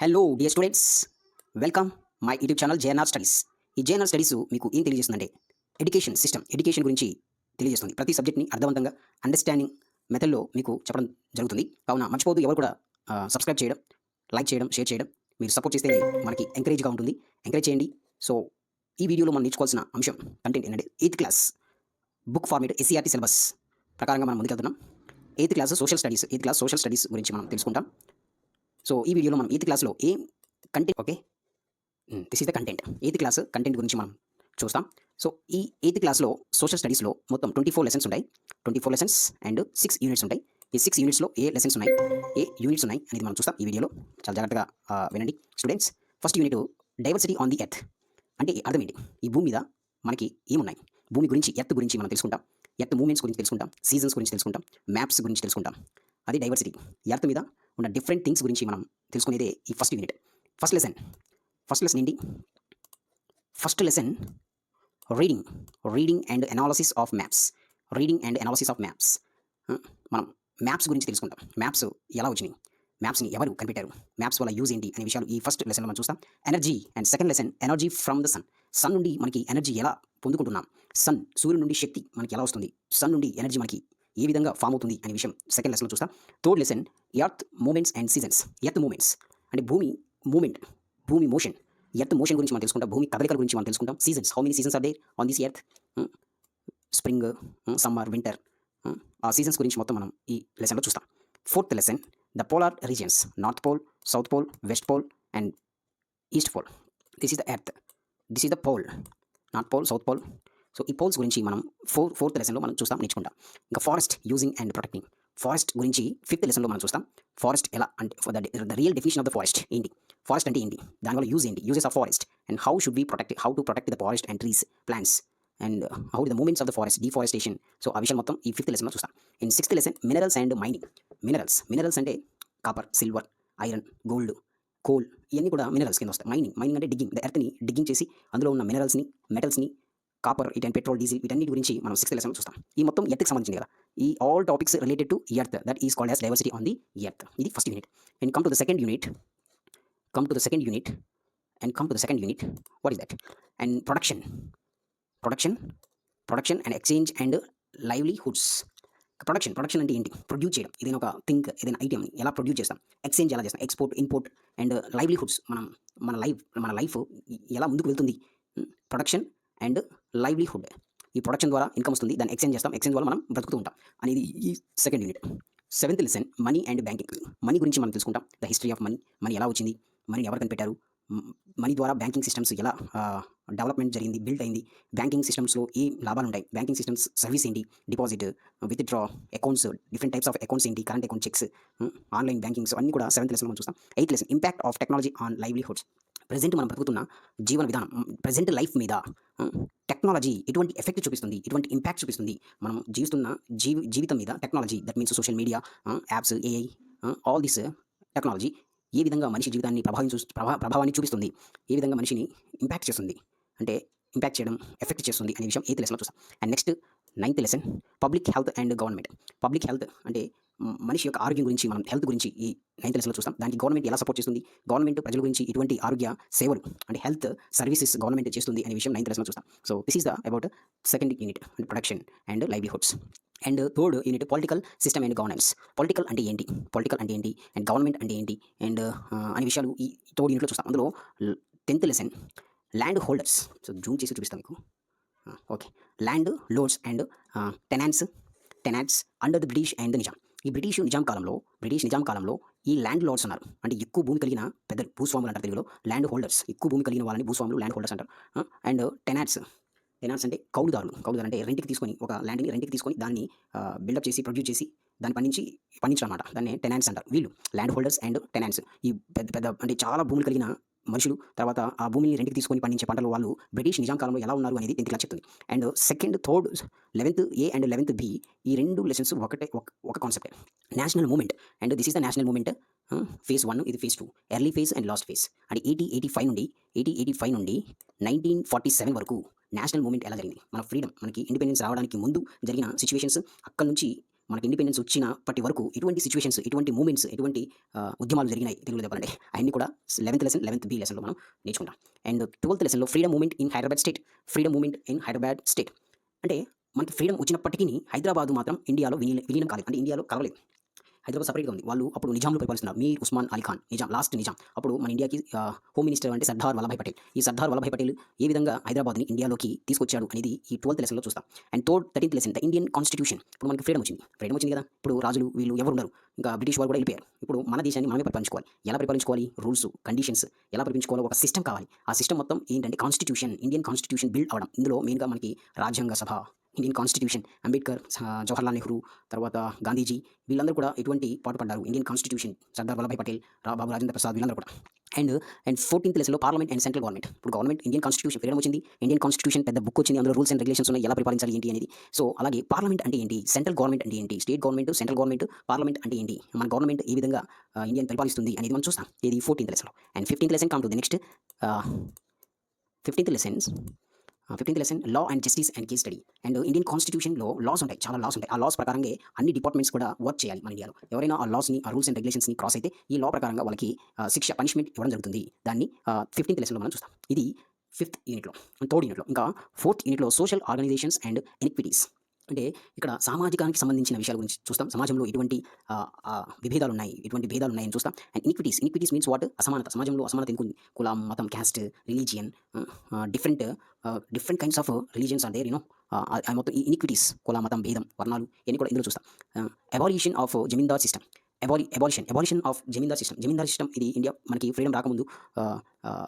Hello dear students, welcome my YouTube channel JNR studies. ఈ JNR studies మీకు ఏం తెలియజేస్తుందంటే education గురించి తెలియజేస్తుంది. ప్రతి సబ్జెక్ట్ని అర్థవంతంగా అండర్స్టాండింగ్ మెథడ్లో మీకు చెప్పడం జరుగుతుంది. కావున మర్చిపోవద్దు, ఎవరు కూడా సబ్స్క్రైబ్ చేయడం, లైక్ చేయడం, షేర్ చేయడం. మీరు సపోర్ట్ చేస్తే మనకి ఎంకరేజ్గా ఉంటుంది. ఎంకరేజ్ చేయండి. సో ఈ వీడియోలో మనం నేర్చుకోవాల్సిన అంశం కంటెంట్ ఏంటంటే 8th class book format SCERT syllabus ప్రకారంగా మనం ముందుకెళ్తున్నాం. 8th క్లాస్ సోషల్ స్టడీస్ గురించి మనం తెలుసుకుంటాం. సో ఈ వీడియోలో మనం 8th క్లాస్లో ఏం content this is the content. 8th class content గురించి మనం చూస్తాం. సో ఈ 8th క్లాస్లో సోషల్ స్టడీస్లో మొత్తం 24 లెసన్స్ ఉంటాయి. 24 లెసన్స్ అండ్ 6 యూనిట్స్ ఉంటాయి. ఈ 6 యూనిట్స్లో ఏ లెసన్స్ ఉన్నాయి, ఏ యూనిట్స్ ఉన్నాయి అనేది మనం చూస్తాం ఈ వీడియోలో. చాలా జాగ్రత్తగా వినండి students. First unit diversity on the earth. అంటే అర్థం ఏంటి? ఈ భూమి మీద మనకి ఏమున్నాయి, భూమి గురించి, ఎర్త్ గురించి మనం తెలుసుకుంటాం. ఎర్త్ మూమెంట్స్ గురించి తెలుసుకుంటాం, సీజన్స్ గురించి తెలుసుకుంటాం, మ్యాప్స్ గురించి తెలుసుకుంటాం. అది డైవర్సిటీ. ఎర్త్ మీద ఉన్న డిఫరెంట్ థింగ్స్ గురించి మనం తెలుసుకునేదే ఈ ఫస్ట్ యూనిట్. ఫస్ట్ లెసన్ ఏంటి? First lesson reading and analysis of maps. మనం మ్యాప్స్ గురించి తెలుసుకుంటాం. మ్యాప్స్ ఎలా వచ్చినాయి, మ్యాప్స్ని ఎవరు కనిపెట్టారు, మ్యాప్స్ వల్ల యూజ్ ఏంటి అనే విషయాలు ఈ ఫస్ట్ లెసన్లో మనం చూస్తాం. Energy and second lesson energy from the sun నుండి మనకి ఎనర్జీ ఎలా పొందుకుంటున్నాం, సూర్యుడి నుండి శక్తి మనకి ఎలా వస్తుంది, సన్ నుండి ఎనర్జీ మనకి ఏ విధంగా ఫామ్ అవుతుంది అనే విషయం సెకండ్ లెసన్లో చూస్తాం. Third lesson earth movements and seasons. Earth movements అంటే భూమి మూమెంట్, భూమి మోషన్, ఎర్త్ మోషన్ గురించి మనం తెలుసుకుంటాం. భూమి కదలికల గురించి మనం తెలుసుకుంటాం. Seasons, how many seasons are there on this earth, spring, summer, winter, ఆ సీజన్స్ గురించి మొత్తం మనం ఈ లెసన్లో చూస్తాం. Fourth lesson the polar regions, north pole, south pole, west pole and east pole. This is the earth, this is the pole, north pole, south pole. So ఈ poles గురించి మనం ఫోర్త్ లెసన్లో మనం చూస్తాం, నేర్చుకుంటాం. ఇంకా forest using and protecting. Forest గురించి fifth లెసన్లో మనం చూస్తాం. ఫారెస్ట్ ఎలా అంటే the real definition of the forest ఏంటి, ఫారెస్ట్ అంటే ఏంటి, దానివల్ల యూజ్ ఏంటి, uses of forest and how to protect the forest and trees, plants and how the movements of the forest, deforestation. So ఆ విషయం మొత్తం ఈ ఫిఫ్త్ లెసన్లో చూస్తాం. In sixth lesson minerals and mining. Minerals అంటే copper, silver, iron, gold, coal, ఇవన్నీ కూడా minerals కింద వస్తాయి. మైనింగ్ అంటే డిగ్గింగ్, ద ఎర్త్ని డిగ్గింగ్ చేసి అందులో ఉన్న మినరల్స్ని, మెటల్స్ని, కాపర్, ఇటన్ పెట్రోల్, డీజిల్, వీటన్నిటి గురించి మనం సిక్స్త్ లెసన్లో చూస్తాం. ఈ మొత్తం ఎర్త్కి సంబంధించింది కదా. ఈ all topics related to earth, that is called as diversity on the earth. ఇది first unit. And come to the second unit, what is that? And production and exchange and livelihoods. Production అంటే ఏంటి? Produce చేయడం. ఏదైనా ఒక thing, ఏదైనా ఐటెంని ఎలా produce చేస్తాం, exchange ఎలా చేస్తాం, ఎక్స్పోర్ట్, ఇంపోర్ట్ అండ్ లైవ్లీహుడ్స్. మన లైఫ్ ఎలా ముందుకు వెళ్తుంది. Production and livelihood. ఈ ప్రొడక్షన్ ద్వారా ఇన్కమ్ వస్తుంది, దాన్ని ఎక్స్చేంజ్ చేస్తాం, ఎక్స్చేంజ్ వల్ల మనం బ్రతుకుతూ ఉంటాం అనేది ఈ second unit. Seventh lesson money and banking. Money గురించి మనం తెలుసుకుంటాం. ద హిస్టరీ ఆఫ్ మనీ ఎలా వచ్చింది, మనీ ఎవరు కనిపెట్టారు, మనీ ద్వారా బ్యాంకింగ్ సిస్టమ్స్ ఎలా డెవలప్మెంట్ జరిగింది, బిల్డ్ అయింది, బ్యాంకింగ్ సిస్టమ్స్లో ఏ లాభాలు ఉంటాయి, బ్యాంకింగ్ సిస్టమ్స్ సర్వీస్ ఏంటి, deposit, withdraw, accounts, different types of accounts ఏంటి, current account, cheques, online bankings అన్నీ కూడా సెవెంత్ లెసన్లో మనం చూస్తాం. Eighth lesson impact of technology on livelihoods. Present మనం బతుకుతున్న జీవన విధానం, ప్రజెంట్ లైఫ్ మీద టెక్నాలజీ ఎటువంటి ఎఫెక్ట్ చూపిస్తుంది, ఎటువంటి ఇంపాక్ట్ చూపిస్తుంది, మనం జీవిస్తున్న జీవితం మీద technology, that means social media, apps, AI, all this technology ఏ విధంగా మనిషి జీవితాన్ని ప్రభావాన్ని చూపిస్తుంది, ఏ విధంగా మనిషిని ఇంపాక్ట్ చేస్తుంది, అంటే ఇంపాక్ట్ చేయడం, ఎఫెక్ట్ చేస్తుంది అనే విషయం ఎయిత్ లెసన్లో చూస్తాం. And next ninth lesson public health and government. Public health అంటే మనిషి యొక్క ఆరోగ్యం గురించి, మనం హెల్త్ గురించి ఈ నైన్త్ లెసన్లో చూస్తాం. దానికి గవర్నమెంట్ ఎలా సపోర్ట్ చేస్తుంది, గవర్నమెంట్ ప్రజల గురించి ఎటువంటి ఆరోగ్య సేవలు అంటే హెల్త్ సర్వీసెస్ గవర్నమెంట్ చేస్తుంది అనే విషయం నైన్త్ లెసన్లో చూస్తాం. So this is the about second unit, production and livelihoods. And third unit political system and governance. Political అంటే ఏంటి అండ్ గవర్నమెంట్ అంటే ఏంటి అండ్ అనే విషయాలు ఈ థర్డ్ యూనిట్లో చూస్తాం. అందులో 10th lesson land holders. So zoom చేసి చూపిస్తాం మీకు. Okay, landlords and tenants under the British and the Nizam. ఈ బ్రిటిష్ నిజాం కాలంలో ఈ ల్యాండ్ లార్డ్స్ అన్నారు. అంటే ఎక్కువ భూమి కలిగిన పెద్ద భూస్వాములు అంటారు తెలుగులో. ల్యాండ్ హోల్డర్స్, ఎక్కువ భూమి కలిగిన వాళ్ళని భూస్వాములు, ల్యాండ్ హోల్డర్స్ అంటారు. అండ్ టెనాట్స్ అంటే కౌలుదారులు అంటే రెంట్కి తీసుకొని, ఒక ల్యాండ్ని రెంట్కి తీసుకొని దాన్ని బిల్డప్ చేసి, ప్రొడ్యూస్ చేసి, దాన్ని పండించడం అన్నమాట. దాన్ని టెనాట్స్ అంటారు. వీళ్ళు ల్యాండ్ హోల్డర్స్ అండ్ టెనాట్స్. ఈ పెద్ద అంటే చాలా భూములు కలిగిన మనుషులు, తర్వాత ఆ భూమిని రెంట్కి తీసుకొని పండించే పంటలు వాళ్ళు బ్రిటిష్ నిజాం కాలంలో ఎలా ఉన్నారు అనేది 10th క్లాస్ చెప్తుంది. And second, third, 11th A and 11th B, ఈ రెండు లెసన్స్ ఒక concept, national movement. And this is the national movement. Phase 1, ఇది phase 2, early phase and last phase. అంటే 1885 నుండి 1947 వరకు నేషనల్ మూమెంట్ ఎలా జరిగింది, మన ఫ్రీడమ్, మనకి ఇండిపెండెన్స్ రావడానికి ముందు జరిగిన సిచ్యువేషన్స్, అక్కడ నుంచి మనకి ఇండిపెండెన్స్ వచ్చినప్పటి వరకు ఎటువంటి సిచ్యువేషన్స్, ఎటువంటి మూమెంట్స్, ఎటువంటి ఉద్యమాలు జరిగినాయి తెలుగులో చెప్పాలంటే అయన్నీ కూడా 11th లెసన్, 11th బి లెసన్‌లో మనం నేర్చుకుంటాం. అండ్ 12th లెసన్‌లో freedom movement in Hyderabad state. Freedom movement in Hyderabad state అంటే మనకి ఫ్రీడమ్ వచ్చినప్పటికిని హైదరాబాద్ మాత్రం ఇండియాలో విలీనం కాలేదు. అంటే ఇండియాలో కలవలేదు. హైదరాబాద్ సెపరేట్‌గా ఉంది. వాళ్ళు అప్పుడు నిజాంలు పరిపాలిస్తున్నారు. మీర్ ఉస్మాన్ అలీ ఖాన్ నిజాం, లాస్ట్ నిజాం. అప్పుడు మన ఇండియాకి హోమ్ మినిస్టర్ అంటే సర్దార్ వల్లభాయ్ పటేల్. ఈ సర్దార్ వల్లభాయ్ పటేల్ ఏ విధంగా హైదరాబాద్‌ని ఇండియాలోకి తీసుకొచ్చాడు అనేది ఈ 12th లెసన్‌లో చూస్తాం. And 13th lesson the Indian constitution. ఇప్పుడు మనకి ఫ్రీడమ్ వచ్చింది. ఫ్రీడమ్ వచ్చింది కదా! ఇప్పుడు రాజులు వీళ్ళు ఎవరు ఉండరు. ఇంకా బ్రిటిష్ వాళ్ళు కూడా వెళ్ళిపోయారు. ఇప్పుడు మన దేశాన్ని మనమే పరిపాలించుకోవాలి. ఎలా పరిపాలించుకోవాలి? రూల్స్, కండిషన్స్ ఎలా పరిపాలించుకోవాలో ఒక సిస్టమ్ కావాలి. ఆ సిస్టమ్ మొత్తం ఏంటంటే కాన్స్టిట్యూషన్, ఇండియన్ కాన్స్టిట్యూషన్ బిల్డ్ అవ్వడం. ఇందులో మెయిన్‌గా మనకి రాజ్యాంగ సభ, ఇండియన్ కాన్స్టిట్యూషన్, అంబేద్కర్, జవహర్లాల్ నెహ్రూ, తర్వాత గాంధీజీ వీళ్ళందరూ కూడా ఎటువంటి పాటుపడ్డారు. ఇండియన్ కాన్స్టిట్యూషన్, సర్దార్ వల్లభాయ్ పటేల్, బాబు రాజేంద్ర ప్రసాద్ వీళ్ళందరూ కూడా. అండ్ 14th లెసన్‌లో పార్లమెంట్ అండ్ సెంట్రల్ గవర్నమెంట్. ఇప్పుడు గవర్నమెంట్ ఇండియన్ కాన్స్టిట్యూషన్ ఫ్రీడమ్ వచ్చింది. ఇండియన్ కాన్స్టిట్యూషన్ పెద్ద బుక్ వచ్చింది. అందులో రూల్స్ అండ్ రెగ్యులేషన్స్ ఉన్నాయి. ఎలా పరిపాలించాలి ఏంటి అనేది. సో అలాగే పార్లమెంట్ అంటే ఏంటి? సెంట్రల్ గవర్నమెంట్ అంటే ఏంటి? State government, central government, parliament అంటే ఏంటి? మన గవర్నమెంట్ ఏ విధంగా ఇండియాని పరిపాలిస్తుంది అనేది మనం చూస్తాం. ఇది 14th లెసన్‌లో. And 15th lesson come to the next 15th lessons 15th lesson law and justice and case study. And Indian కాన్స్టిట్యూషన్‌లో లాస్ ఉంటాయి. చాలా లాస్ ఉంటాయి. ఆ లాస్ ప్రకారంగా అన్ని డిపార్ట్మెంట్స్ కూడా వర్క్ చేయాలి మన ఇండియాలో. ఎవరైనా ఆ లాస్‌ని, ఆ రూల్స్ అండ్ రెగ్యులేషన్స్‌ని క్రాస్ అయితే ఈ లా ప్రకారంగా వాళ్ళకి శిక్ష, పనిష్మెంట్ ఇవ్వడం జరుగుతుంది. దాన్ని 15th లెసన్‌లో మనం చూస్తాం. ఇది 5th యూనిట్‌లో, 3rd యూనిట్‌లో. ఇంకా 4th యూనిట్‌లో సోషల్ ఆర్గనైజేషన్స్ అండ్ ఇనిక్విటీస్. అంటే ఇక్కడ సామాజికానికి సంబంధించిన విషయాల గురించి చూస్తాం. సమాజంలో ఎటువంటి విభేదాలున్నాయి, ఎటువంటి భేదాలున్నాయని చూస్తాం. And inequities means what? అసమానత. సమాజంలో అసమానత ఎందుకుంది? కులం, మతం, caste, religion, different kinds of religions are there మొత్తం ఈ ఇనిక్విటీస్, కుల, మతం, భేదం, వర్ణాలు ఇవన్నీ కూడా ఇందులో చూస్తాం. Abolition of Zamindar system. Abolition of Zamindar system. Zamindar system ఇది ఇండియా మనకి ఫ్రీడమ్ రాకముందు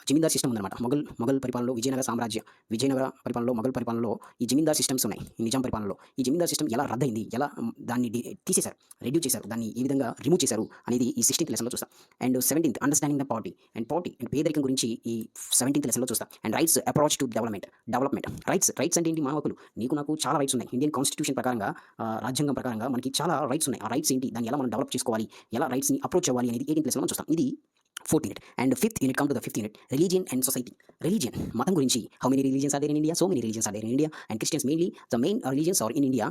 జమీందార్ సిస్టమ్ ఉందన్నమాట. మొఘల్ పరిపాలనలో, విజయనగర పరిపాలనలో, మొఘల్ పరిపాలనలో ఈ జమీందార్ సిస్టమ్స్ ఉన్నాయి. ఈ నిజాం పరిపాలనలో ఈ జమీందార్ సిస్టమ్ ఎలా రద్దయింది, ఎలా దాన్ని తీసేశారు, రెడ్యూస్ చేశారు, దాన్ని ఏ విధంగా రిమూవ్ చేశారు అనేది ఈ 16th లెసన్‌లో చూస్తాం. And 17th understanding the poverty and పేదరికం గురించి ఈ 17th లెసన్‌లో చూస్తాం. And rights approach to development. Rights అంటే ఏంటి? మానవ హక్కులు. నీకు నాకు చాలా రైట్స్ ఉన్నాయి. ఇండియన్ కాన్స్టిట్యూషన్ ప్రకారంగా, రాజ్యాంగం ప్రకారంగా మనకి చాలా రైట్స్ ఉన్నాయి. ఆ రైట్స్ ఏంటి? దాన్ని ఎలా మనం డెవలప్ చేసుకోవాలి, ఎలా రైట్స్‌ని అప్రోచ్ అవ్వాలి అనేది 18th లెసన్‌లో మనం చూస్తాం. ఇది 4th unit. And 5th unit come to the 5th unit religion and society. Religion, మతం గురించి. How many religions are there in India? So many religions are there in India. And Christians mainly the main religions are in India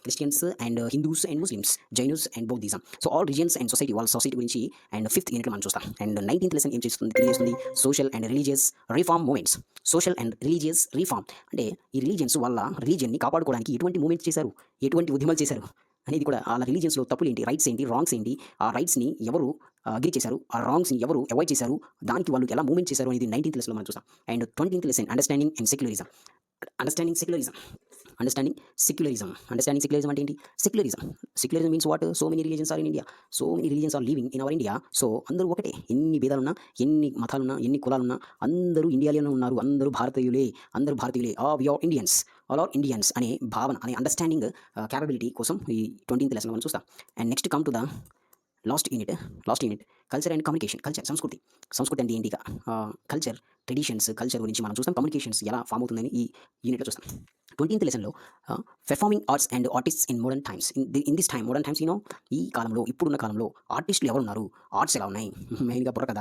Christians and Hindus and Muslims, Jains and Buddhism. So all religions and society, వాళ్ళ society గురించి and 5th యూనిట్లో మనం చూస్తాం. And 19th lesson ఏం తెలియజేస్తుంది? Social and religious reform movements. Social and religious reform అంటే ఈ religions వాళ్ళ రిలీజియన్ని కాపాడుకోవడానికి ఎటువంటి మూవ్మెంట్స్ చేశారు, ఎటువంటి ఉద్యమాలు చేశారు అనేది కూడా. వాళ్ళ రిలీజియన్స్‌లో తప్పులు ఏంటి, రైట్స్ ఏంటి, రాంగ్స్ ఏంటి, ఆ రైట్స్‌ని ఎవరు అగ్రీ చేశారు, ఆ రాంగ్స్‌ని ఎవరు అవాయిడ్ చేశారు, దానికి వాళ్ళు ఎలా మూవ్‌మెంట్ చేశారు అనేది 19th లెసన్‌లో మనం చూస్తాం. And 20th lesson understanding secularism. Understanding secularism అంటే ఏంటి? Secularism means what? So many religions are in India. So many religions are living in our India. So అందరూ ఒకటే. ఎన్ని భేదాలున్నా, ఎన్ని మతాలున్నా, ఎన్ని కులాలున్నా అందరూ ఇండియాలోనే ఉన్నారు. అందరూ భారతీయులే. We are Indians, all are Indians అనే భావన, అనే అండర్స్టాండింగ్ క్యాపబిలిటీ కోసం ఈ 20th లెసన్‌లో మనం చూస్తాం. And next come to the last unit culture and communication. సంస్కృతి అంటే ఏంటి? కల్చర్, ట్రెడిషన్స్, కల్చర్ గురించి మనం చూస్తాం. కమ్యూనికేషన్స్ ఎలా ఫామ్ అవుతుందని ఈ యూనిట్లో చూస్తాం. 20th లెసన్‌లో performing arts and artists in modern times. In this time, modern times ఈ కాలంలో, ఇప్పుడున్న కాలంలో ఆర్టిస్టులు ఎవరున్నారు, ఆర్ట్స్ ఎలా ఉన్నాయి? మెయిన్‌గా బుర్రకథ,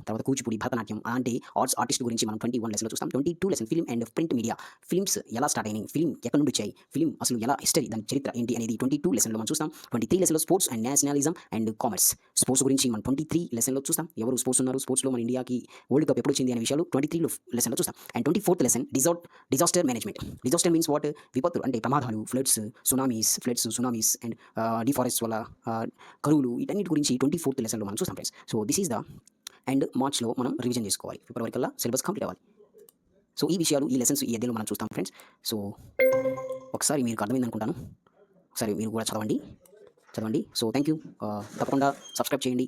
తర్వాత కూచిపూడి, భరతనాట్యం అలాంటి ఆర్టిస్ట్ గురించి మనం 21 లెసన్‌లో చూస్తాం. 22 lesson film and print media. Films ఎలా స్టార్ట్ అయినాయి, ఫిల్మ్ ఎక్కడి నుండి వచ్చాయి, ఫిల్మ్ అసలు ఎలా హిస్టరీ, దాని చరిత్ర ఏంటి అనేది 22 లెసన్‌లో మనం చూస్తాం. 23 లెసన్‌లో sports and nationalism and commerce. Sports గురించి మనం 23 లెసన్‌లో చూస్తాం. ఎవరు స్పోర్ట్స్ ఉన్నారు, స్పోర్ట్స్‌లో మన ఇండియాకి వరల్డ్ కప్ ఎప్పుడు వచ్చింది అనే విషయాలు 23 లెసన్‌లో చూస్తాం. And 24th lesson disaster management. Disaster means what? విపత్తులు అంటే ప్రమాదాలు, ఫ్లడ్స్, సునామీస్ అండ్ డిఫారెస్ట్ వల్ల కరువులు, వీటన్నిటి గురించి 24th లెసన్‌లో మనం చూస్తాం friends. So this is the and మార్చ్‌లో మనం రివిజన్ చేసుకోవాలి. ఫిబ్రవరి కల్లా సిలబస్ కంప్లీట్ అవ్వాలి. సో ఈ విషయాలు, ఈ లెసన్స్ ఈ అధ్యాయంలో మనం చూస్తాం ఫ్రెండ్స్. సో ఒకసారి మీకు అర్థమైంది అనుకుంటాను. ఒకసారి మీరు కూడా చదవండి. So thank you. తప్పకుండా సబ్స్క్రైబ్ చేయండి.